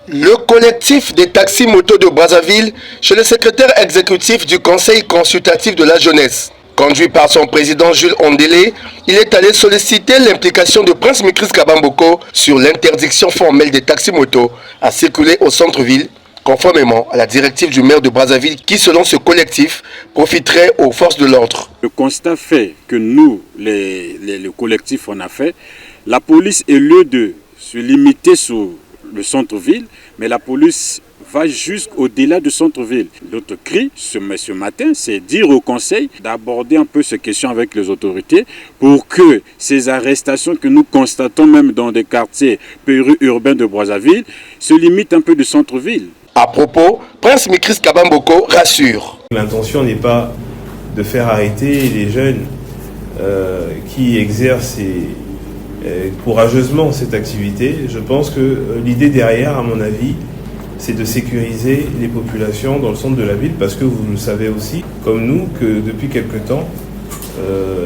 Le collectif des taxis motos de Brazzaville, chez le secrétaire exécutif du Conseil consultatif de la jeunesse. Conduit par son président Jules Ondélé, il est allé solliciter l'implication de Prince Mikris Kabamboko sur l'interdiction formelle des taxis motos à circuler au centre-ville, conformément à la directive du maire de Brazzaville qui, selon ce collectif, profiterait aux forces de l'ordre. Le constat fait que nous, le collectif, on a fait, la police, au lieu de se limiter sur le centre-ville, mais la police va jusqu'au-delà du centre-ville. Notre cri ce matin, c'est dire au conseil d'aborder un peu ces questions avec les autorités pour que ces arrestations que nous constatons même dans des quartiers périurbains de Brazzaville se limitent un peu du centre-ville. À propos, Prince Mikris Kabamboko rassure. L'intention n'est pas de faire arrêter les jeunes qui exercent courageusement cette activité. Je pense que l'idée derrière, à mon avis, c'est de sécuriser les populations dans le centre de la ville, parce que vous le savez aussi, comme nous, que depuis quelque temps,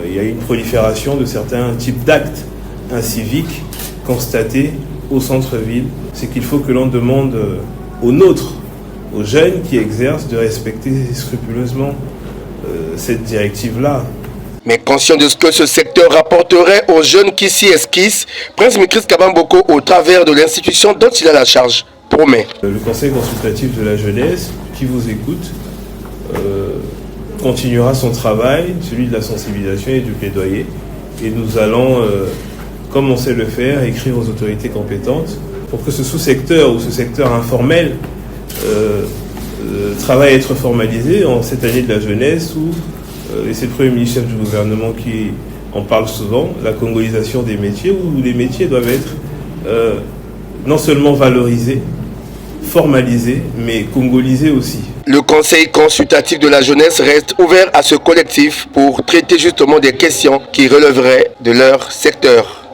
il y a une prolifération de certains types d'actes inciviques constatés au centre-ville. C'est qu'il faut que l'on demande aux nôtres, aux jeunes qui exercent, de respecter scrupuleusement cette directive-là. Mais conscient de ce que ce secteur rapporterait aux jeunes qui s'y esquissent, Prince Mikris Kabamboko, au travers de l'institution dont il a la charge, promet. Le Conseil consultatif de la jeunesse, qui vous écoute, continuera son travail, celui de la sensibilisation et du plaidoyer. Et nous allons, comme on sait le faire, écrire aux autorités compétentes pour que ce sous-secteur ou ce secteur informel travaille à être formalisé en cette année de la jeunesse où, et c'est le Premier ministre du gouvernement qui en parle souvent, la congolisation des métiers, où les métiers doivent être non seulement valorisés, formalisés, mais congolisés aussi. Le Conseil consultatif de la jeunesse reste ouvert à ce collectif pour traiter justement des questions qui relèveraient de leur secteur.